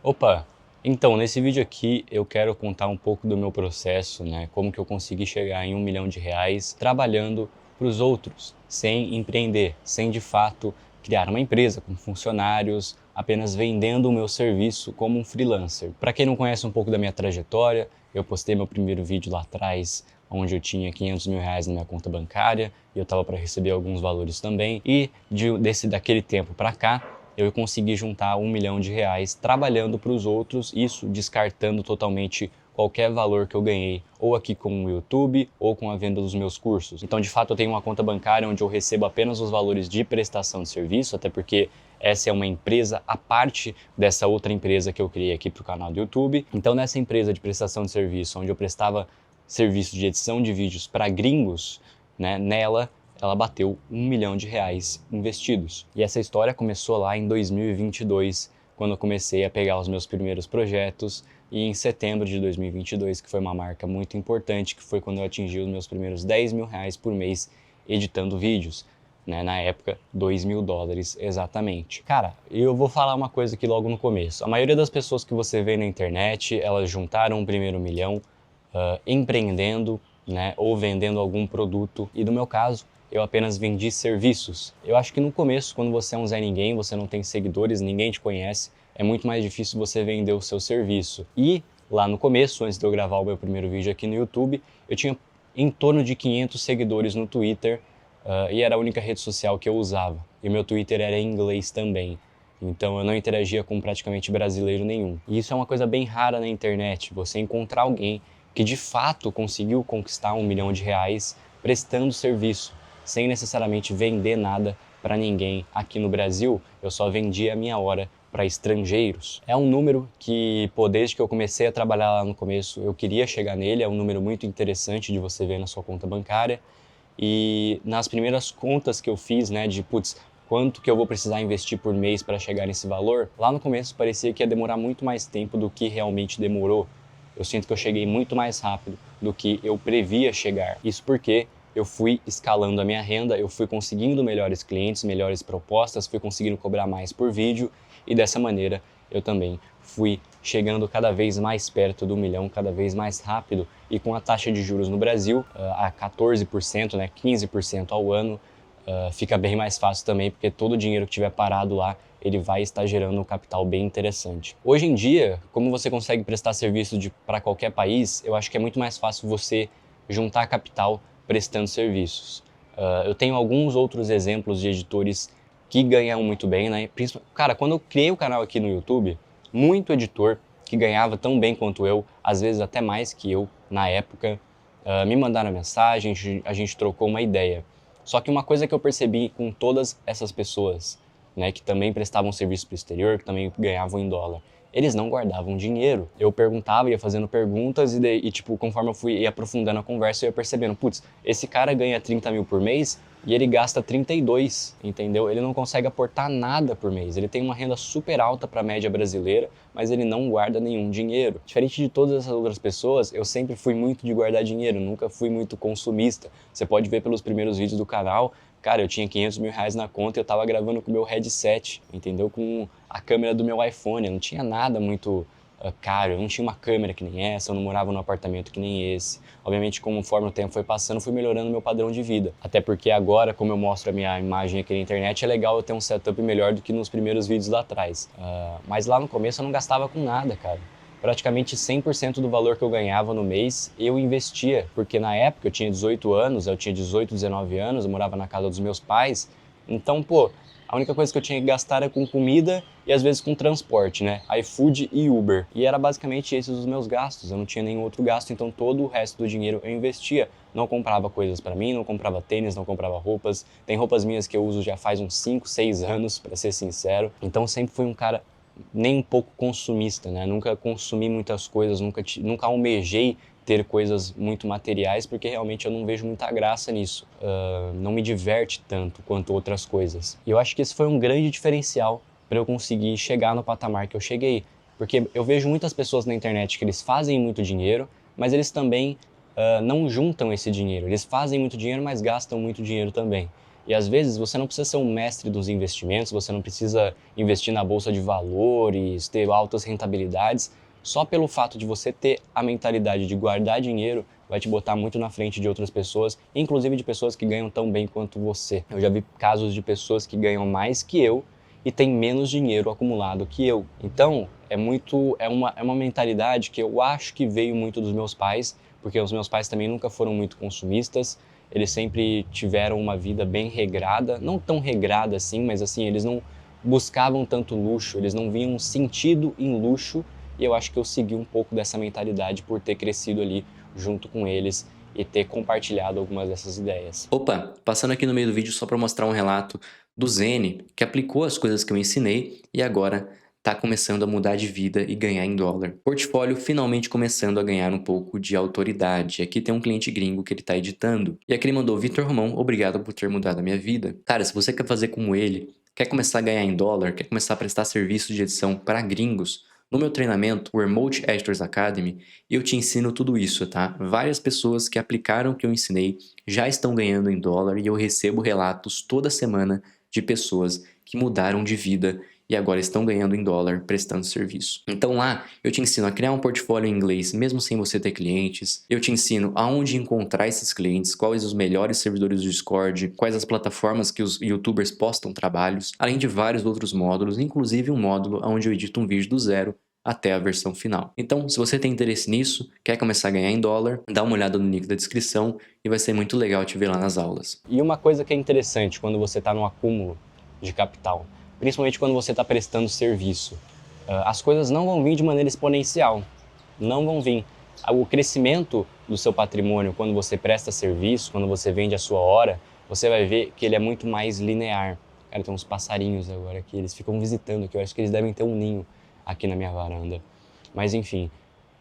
Opa! Então, nesse vídeo aqui eu quero contar um pouco do meu processo, né? Como que eu consegui chegar em R$ 1 milhão trabalhando para os outros, sem empreender, sem de fato criar uma empresa com funcionários, apenas vendendo o meu serviço como um freelancer. Para quem não conhece um pouco da minha trajetória, eu postei meu primeiro vídeo lá atrás, onde eu tinha R$ 500 mil na minha conta bancária e eu estava para receber alguns valores também. E daquele tempo para cá, eu consegui juntar R$ 1 milhão trabalhando para os outros, isso descartando totalmente qualquer valor que eu ganhei, ou aqui com o YouTube, ou com a venda dos meus cursos. Então, de fato, eu tenho uma conta bancária onde eu recebo apenas os valores de prestação de serviço, até porque essa é uma empresa à parte dessa outra empresa que eu criei aqui para o canal do YouTube. Então, nessa empresa de prestação de serviço, onde eu prestava serviço de edição de vídeos para gringos, né, nela ela bateu R$ 1 milhão investidos. E essa história começou lá em 2022, quando eu comecei a pegar os meus primeiros projetos, e em setembro de 2022, que foi uma marca muito importante, que foi quando eu atingi os meus primeiros R$ 10 mil por mês editando vídeos. Né, na época, US$ 2.000 exatamente. Cara, eu vou falar uma coisa aqui logo no começo. A maioria das pessoas que você vê na internet, elas juntaram o primeiro milhão empreendendo, né, ou vendendo algum produto. E no meu caso, eu apenas vendi serviços. Eu acho que no começo, quando você é um Zé Ninguém, você não tem seguidores, ninguém te conhece, é muito mais difícil você vender o seu serviço. E lá no começo, antes de eu gravar o meu primeiro vídeo aqui no YouTube, eu tinha em torno de 500 seguidores no Twitter, e era a única rede social que eu usava. E o meu Twitter era em inglês também. Então eu não interagia com praticamente brasileiro nenhum. E isso é uma coisa bem rara na internet, você encontrar alguém que de fato conseguiu conquistar R$ 1 milhão prestando serviço, sem necessariamente vender nada para ninguém. Aqui no Brasil, eu só vendia a minha hora para estrangeiros. É um número que, pô, desde que eu comecei a trabalhar lá no começo, eu queria chegar nele, é um número muito interessante de você ver na sua conta bancária. E nas primeiras contas que eu fiz, né, de putz, quanto que eu vou precisar investir por mês para chegar nesse valor, lá no começo parecia que ia demorar muito mais tempo do que realmente demorou. Eu sinto que eu cheguei muito mais rápido do que eu previa chegar. Isso porque eu fui escalando a minha renda, eu fui conseguindo melhores clientes, melhores propostas, fui conseguindo cobrar mais por vídeo e dessa maneira eu também fui chegando cada vez mais perto do milhão, cada vez mais rápido e com a taxa de juros no Brasil a 14%, né, 15% ao ano, fica bem mais fácil também porque todo o dinheiro que tiver parado lá ele vai estar gerando um capital bem interessante. Hoje em dia, como você consegue prestar serviço para qualquer país, eu acho que é muito mais fácil você juntar capital prestando serviços. Eu tenho alguns outros exemplos de editores que ganham muito bem, né? Cara, quando eu criei o canal aqui no YouTube, muito editor que ganhava tão bem quanto eu, às vezes até mais que eu na época, me mandaram mensagem, a gente trocou uma ideia. Só que uma coisa que eu percebi com todas essas pessoas, né, que também prestavam serviço para o exterior, que também ganhavam em dólar, eles não guardavam dinheiro. Eu perguntava, ia fazendo perguntas e tipo, conforme eu fui aprofundando a conversa, eu ia percebendo, putz, esse cara ganha 30 mil por mês e ele gasta 32, entendeu? Ele não consegue aportar nada por mês. Ele tem uma renda super alta para a média brasileira, mas ele não guarda nenhum dinheiro. Diferente de todas essas outras pessoas, eu sempre fui muito de guardar dinheiro, nunca fui muito consumista. Você pode ver pelos primeiros vídeos do canal, cara, eu tinha R$ 500 mil na conta e eu tava gravando com o meu headset, entendeu? Com a câmera do meu iPhone, eu não tinha nada muito caro, eu não tinha uma câmera que nem essa, eu não morava num apartamento que nem esse. Obviamente, conforme o tempo foi passando, fui melhorando meu padrão de vida. Até porque agora, como eu mostro a minha imagem aqui na internet, é legal eu ter um setup melhor do que nos primeiros vídeos lá atrás. Mas lá no começo eu não gastava com nada, cara. Praticamente 100% do valor que eu ganhava no mês eu investia, porque na época eu tinha 18 anos, eu tinha 18, 19 anos, eu morava na casa dos meus pais, então, pô, a única coisa que eu tinha que gastar era com comida e às vezes com transporte, né? iFood e Uber. E era basicamente esses os meus gastos, eu não tinha nenhum outro gasto, então todo o resto do dinheiro eu investia. Não comprava coisas pra mim, não comprava tênis, não comprava roupas. Tem roupas minhas que eu uso já faz uns 5, 6 anos, pra ser sincero. Então sempre fui um cara nem um pouco consumista, né? Nunca consumi muitas coisas, nunca almejei ter coisas muito materiais, porque realmente eu não vejo muita graça nisso. Não me diverte tanto quanto outras coisas. E eu acho que esse foi um grande diferencial para eu conseguir chegar no patamar que eu cheguei. Porque eu vejo muitas pessoas na internet que eles fazem muito dinheiro, mas eles também não juntam esse dinheiro. Eles fazem muito dinheiro, mas gastam muito dinheiro também. E às vezes você não precisa ser um mestre dos investimentos, você não precisa investir na bolsa de valores, ter altas rentabilidades. Só pelo fato de você ter a mentalidade de guardar dinheiro vai te botar muito na frente de outras pessoas, inclusive de pessoas que ganham tão bem quanto você. Eu já vi casos de pessoas que ganham mais que eu e têm menos dinheiro acumulado que eu. Então, é uma mentalidade que eu acho que veio muito dos meus pais, porque os meus pais também nunca foram muito consumistas, eles sempre tiveram uma vida bem regrada, não tão regrada assim, mas assim, eles não buscavam tanto luxo, eles não viam sentido em luxo, e eu acho que eu segui um pouco dessa mentalidade por ter crescido ali junto com eles e ter compartilhado algumas dessas ideias. Opa, passando aqui no meio do vídeo só para mostrar um relato do Zene, que aplicou as coisas que eu ensinei e agora está começando a mudar de vida e ganhar em dólar. Portfólio finalmente começando a ganhar um pouco de autoridade. Aqui tem um cliente gringo que ele está editando. E aqui ele mandou: Vitor Romão, obrigado por ter mudado a minha vida. Cara, se você quer fazer como ele, quer começar a ganhar em dólar, quer começar a prestar serviço de edição para gringos, no meu treinamento, o Remote Editors Academy, eu te ensino tudo isso, tá? Várias pessoas que aplicaram o que eu ensinei já estão ganhando em dólar e eu recebo relatos toda semana de pessoas que mudaram de vida e agora estão ganhando em dólar prestando serviço. Então lá eu te ensino a criar um portfólio em inglês mesmo sem você ter clientes, eu te ensino aonde encontrar esses clientes, quais os melhores servidores do Discord, quais as plataformas que os youtubers postam trabalhos, além de vários outros módulos, inclusive um módulo onde eu edito um vídeo do zero até a versão final. Então, se você tem interesse nisso, quer começar a ganhar em dólar, dá uma olhada no link da descrição e vai ser muito legal te ver lá nas aulas. E uma coisa que é interessante quando você está no acúmulo de capital, principalmente quando você está prestando serviço, as coisas não vão vir de maneira exponencial, não vão vir. O crescimento do seu patrimônio quando você presta serviço, quando você vende a sua hora, você vai ver que ele é muito mais linear. Cara, tem uns passarinhos agora aqui, eles ficam visitando aqui, eu acho que eles devem ter um ninho aqui na minha varanda. Mas enfim,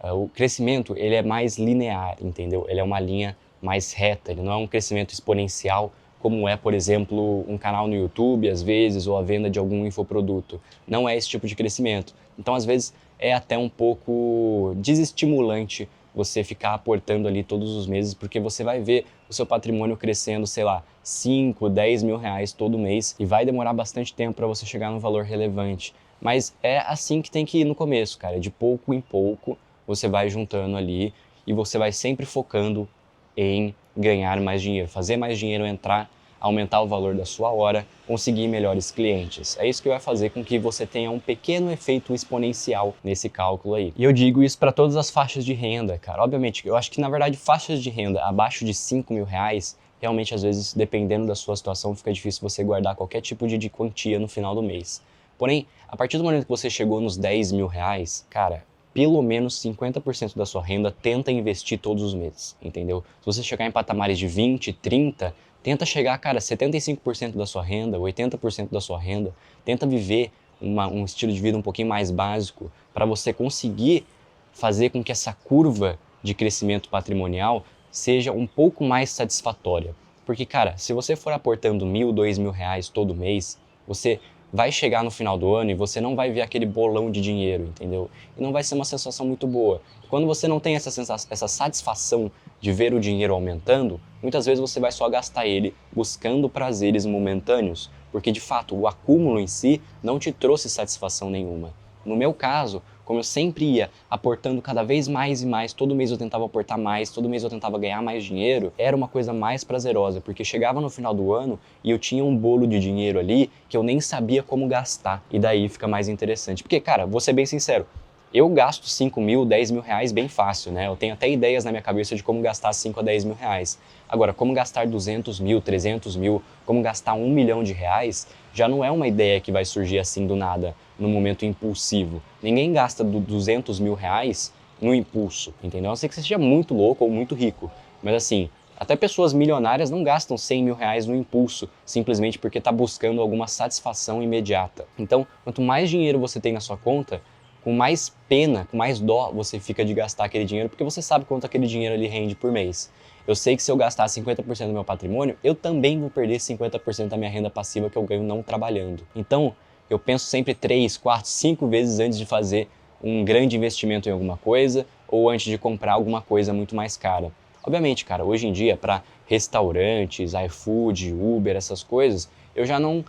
o crescimento ele é mais linear, entendeu? Ele é uma linha mais reta, ele não é um crescimento exponencial como é, por exemplo, um canal no YouTube, às vezes, ou a venda de algum infoproduto. Não é esse tipo de crescimento. Então, às vezes, é até um pouco desestimulante você ficar aportando ali todos os meses, porque você vai ver o seu patrimônio crescendo, sei lá, 5, 10 mil reais todo mês, e vai demorar bastante tempo para você chegar num valor relevante. Mas é assim que tem que ir no começo, cara. De pouco em pouco, você vai juntando ali e você vai sempre focando em ganhar mais dinheiro, fazer mais dinheiro entrar, aumentar o valor da sua hora, conseguir melhores clientes. É isso que vai fazer com que você tenha um pequeno efeito exponencial nesse cálculo aí. E eu digo isso para todas as faixas de renda, cara. Obviamente, eu acho que na verdade faixas de renda abaixo de 5 mil reais, realmente às vezes, dependendo da sua situação, fica difícil você guardar qualquer tipo de quantia no final do mês. Porém, a partir do momento que você chegou nos 10 mil reais, cara, pelo menos 50% da sua renda tenta investir todos os meses, entendeu? Se você chegar em patamares de 20, 30, tenta chegar, cara, 75% da sua renda, 80% da sua renda, tenta viver um estilo de vida um pouquinho mais básico para você conseguir fazer com que essa curva de crescimento patrimonial seja um pouco mais satisfatória. Porque, cara, se você for aportando 1.000, 2.000 reais todo mês, você vai chegar no final do ano e você não vai ver aquele bolão de dinheiro, entendeu? E não vai ser uma sensação muito boa. Quando você não tem essa satisfação de ver o dinheiro aumentando, muitas vezes você vai só gastar ele buscando prazeres momentâneos, porque de fato o acúmulo em si não te trouxe satisfação nenhuma. No meu caso, como eu sempre ia aportando cada vez mais e mais, todo mês eu tentava aportar mais, todo mês eu tentava ganhar mais dinheiro, era uma coisa mais prazerosa, porque chegava no final do ano e eu tinha um bolo de dinheiro ali que eu nem sabia como gastar, e daí fica mais interessante. Porque, cara, vou ser bem sincero, eu gasto 5 mil, 10 mil reais bem fácil, né? Eu tenho até ideias na minha cabeça de como gastar 5 a 10 mil reais. Agora, como gastar 200 mil, 300 mil, como gastar 1 milhão de reais, já não é uma ideia que vai surgir assim do nada, no momento impulsivo. Ninguém gasta 200 mil reais no impulso, entendeu? A não ser que você seja muito louco ou muito rico. Mas assim, até pessoas milionárias não gastam 100 mil reais no impulso, simplesmente porque está buscando alguma satisfação imediata. Então, quanto mais dinheiro você tem na sua conta, com mais pena, com mais dó você fica de gastar aquele dinheiro, porque você sabe quanto aquele dinheiro ali rende por mês. Eu sei que se eu gastar 50% do meu patrimônio, eu também vou perder 50% da minha renda passiva que eu ganho não trabalhando. Então, eu penso sempre 3, 4, 5 vezes antes de fazer um grande investimento em alguma coisa ou antes de comprar alguma coisa muito mais cara. Obviamente, cara, hoje em dia, para restaurantes, iFood, Uber, essas coisas, eu já não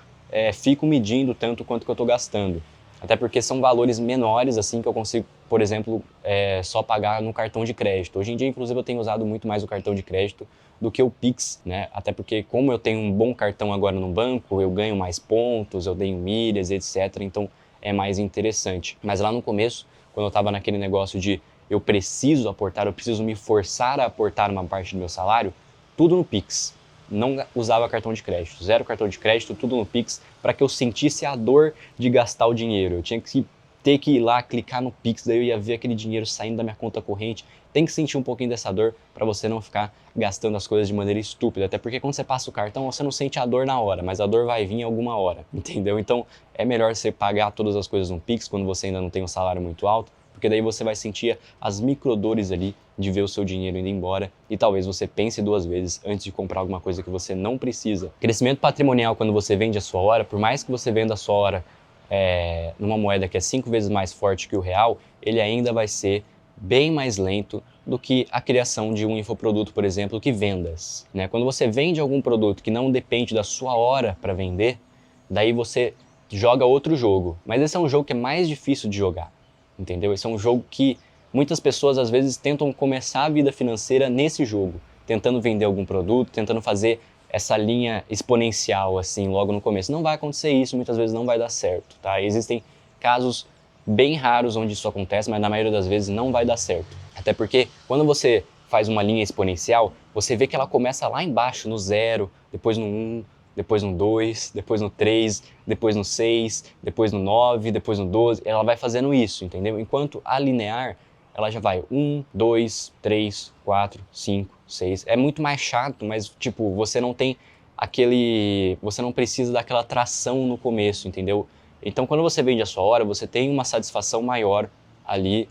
fico medindo tanto quanto que eu estou gastando. Até porque são valores menores, assim, que eu consigo, por exemplo, só pagar no cartão de crédito. Hoje em dia, inclusive, eu tenho usado muito mais o cartão de crédito do que o Pix, né? Até porque, como eu tenho um bom cartão agora no banco, eu ganho mais pontos, eu tenho milhas, etc. Então, é mais interessante. Mas lá no começo, quando eu estava naquele negócio de eu preciso aportar, eu preciso me forçar a aportar uma parte do meu salário, tudo no Pix. Não usava cartão de crédito, zero cartão de crédito, tudo no Pix, para que eu sentisse a dor de gastar o dinheiro. Eu tinha que ter que ir lá, clicar no Pix, daí eu ia ver aquele dinheiro saindo da minha conta corrente. Tem que sentir um pouquinho dessa dor para você não ficar gastando as coisas de maneira estúpida. Até porque quando você passa o cartão, você não sente a dor na hora, mas a dor vai vir em alguma hora, entendeu? Então é melhor você pagar todas as coisas no Pix quando você ainda não tem um salário muito alto, porque daí você vai sentir as microdores ali de ver o seu dinheiro indo embora e talvez você pense 2 vezes antes de comprar alguma coisa que você não precisa. Crescimento patrimonial quando você vende a sua hora, por mais que você venda a sua hora numa moeda que é 5 vezes mais forte que o real, ele ainda vai ser bem mais lento do que a criação de um infoproduto, por exemplo, que vendas, né? Quando você vende algum produto que não depende da sua hora para vender, daí você joga outro jogo. Mas esse é um jogo que é mais difícil de jogar, entendeu? Esse é um jogo que muitas pessoas às vezes tentam começar a vida financeira nesse jogo, tentando vender algum produto, tentando fazer essa linha exponencial assim logo no começo. Não vai acontecer isso, muitas vezes não vai dar certo, tá? Existem casos bem raros onde isso acontece, mas na maioria das vezes não vai dar certo. Até porque quando você faz uma linha exponencial, você vê que ela começa lá embaixo, no 0, depois no 1, depois no 2, depois no 3, depois no 6, depois no 9, depois no 12. Ela vai fazendo isso, entendeu? Enquanto a linear, ela já vai 1, 2, 3, 4, 5, 6. É muito mais chato, mas tipo, você não tem você não precisa daquela tração no começo, entendeu? Então, quando você vende a sua hora, você tem uma satisfação maior ali,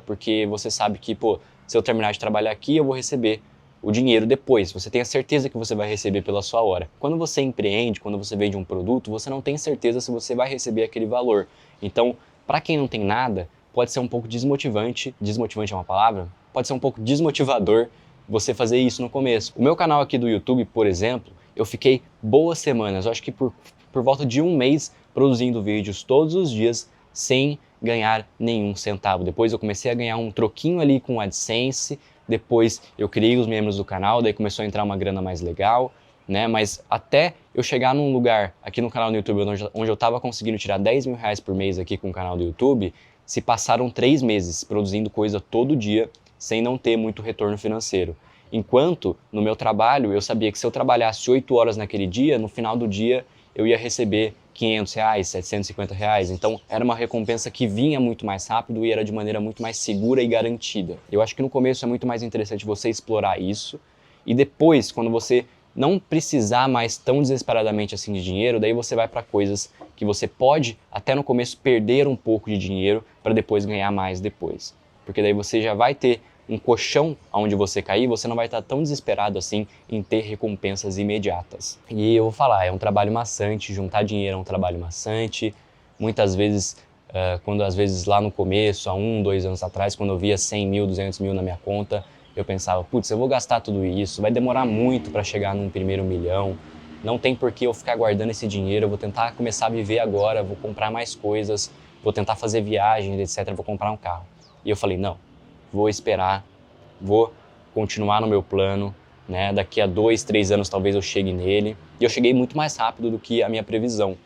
porque você sabe que, pô, se eu terminar de trabalhar aqui, eu vou receber o dinheiro depois. Você tem a certeza que você vai receber pela sua hora. Quando você empreende, quando você vende um produto, você não tem certeza se você vai receber aquele valor. Então, para quem não tem nada, pode ser um pouco desmotivante. Desmotivante é uma palavra? Pode ser um pouco desmotivador você fazer isso no começo. O meu canal aqui do YouTube, por exemplo, eu fiquei boas semanas, eu acho que por volta de 1 mês, produzindo vídeos todos os dias sem ganhar nenhum centavo. Depois eu comecei a ganhar um troquinho ali com o AdSense, depois eu criei os membros do canal, daí começou a entrar uma grana mais legal, né? Mas até eu chegar num lugar aqui no canal do YouTube onde eu estava conseguindo tirar 10 mil reais por mês aqui com o canal do YouTube, se passaram 3 meses produzindo coisa todo dia sem não ter muito retorno financeiro. Enquanto no meu trabalho eu sabia que se eu trabalhasse 8 horas naquele dia, no final do dia eu ia receber 500 reais, 750 reais. Então era uma recompensa que vinha muito mais rápido e era de maneira muito mais segura e garantida. Eu acho que no começo é muito mais interessante você explorar isso e depois, quando você não precisar mais tão desesperadamente assim de dinheiro, daí você vai para coisas que você pode até no começo perder um pouco de dinheiro para depois ganhar mais depois. Porque daí você já vai ter um colchão onde você cair, você não vai estar tão desesperado assim em ter recompensas imediatas. E eu vou falar, é um trabalho maçante, juntar dinheiro é um trabalho maçante. Muitas vezes, quando às vezes lá no começo, há 1, 2 anos atrás, quando eu via 100 mil, 200 mil na minha conta, eu pensava, putz, eu vou gastar tudo isso, vai demorar muito para chegar num primeiro milhão, não tem por que eu ficar guardando esse dinheiro, eu vou tentar começar a viver agora, vou comprar mais coisas, vou tentar fazer viagens, etc, vou comprar um carro. E eu falei, não, vou esperar, vou continuar no meu plano, né? Daqui a 2, 3 anos talvez eu chegue nele. E eu cheguei muito mais rápido do que a minha previsão.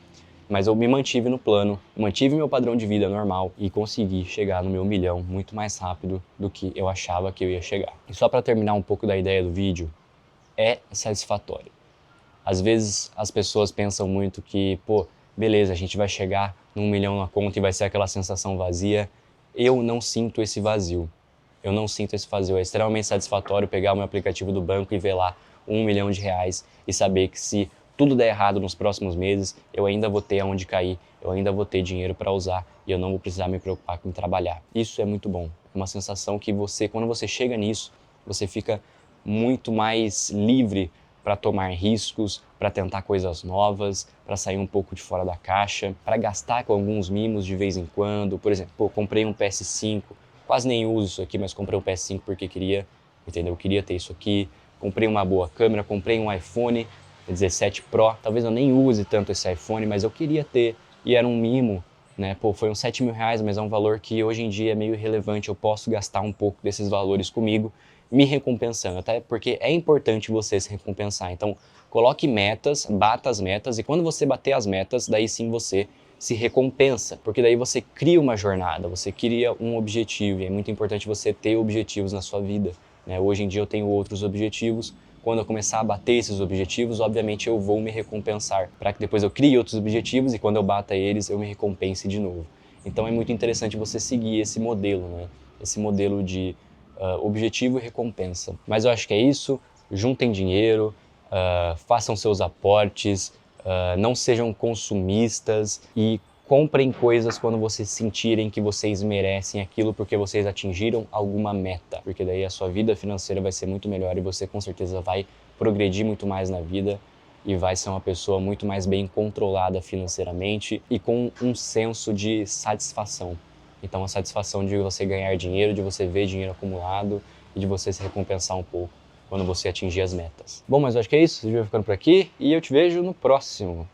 Mas eu me mantive no plano, mantive meu padrão de vida normal e consegui chegar no meu milhão muito mais rápido do que eu achava que eu ia chegar. E só para terminar um pouco da ideia do vídeo, é satisfatório. Às vezes as pessoas pensam muito que, pô, beleza, a gente vai chegar num milhão na conta e vai ser aquela sensação vazia. Eu não sinto esse vazio. Eu não sinto esse vazio. É extremamente satisfatório pegar o meu aplicativo do banco e ver lá 1 milhão de reais e saber que se tudo der errado nos próximos meses, eu ainda vou ter aonde cair, eu ainda vou ter dinheiro para usar e eu não vou precisar me preocupar com trabalhar. Isso é muito bom. É uma sensação que quando você chega nisso, você fica muito mais livre para tomar riscos, para tentar coisas novas, para sair um pouco de fora da caixa, para gastar com alguns mimos de vez em quando. Por exemplo, comprei um PS5, quase nem uso isso aqui, mas comprei um PS5 porque queria entendeu? Eu queria ter isso aqui, comprei uma boa câmera, comprei um iPhone 17 Pro, talvez eu nem use tanto esse iPhone, mas eu queria ter, e era um mimo, né? Pô, foi uns 7 mil reais, mas é um valor que hoje em dia é meio irrelevante, eu posso gastar um pouco desses valores comigo, me recompensando, até porque é importante você se recompensar. Então, coloque metas, bata as metas, e quando você bater as metas, daí sim você se recompensa, porque daí você cria uma jornada, você cria um objetivo, e é muito importante você ter objetivos na sua vida, né? Hoje em dia eu tenho outros objetivos, quando eu começar a bater esses objetivos, obviamente eu vou me recompensar, para que depois eu crie outros objetivos e quando eu bata eles, eu me recompense de novo. Então é muito interessante você seguir esse modelo, né? Esse modelo de objetivo e recompensa. Mas eu acho que é isso, juntem dinheiro, façam seus aportes, não sejam consumistas e comprem coisas quando vocês sentirem que vocês merecem aquilo porque vocês atingiram alguma meta, porque daí a sua vida financeira vai ser muito melhor e você com certeza vai progredir muito mais na vida e vai ser uma pessoa muito mais bem controlada financeiramente e com um senso de satisfação. Então a satisfação de você ganhar dinheiro, de você ver dinheiro acumulado e de você se recompensar um pouco quando você atingir as metas. Bom, mas eu acho que é isso, esse vídeo vai ficando por aqui e eu te vejo no próximo.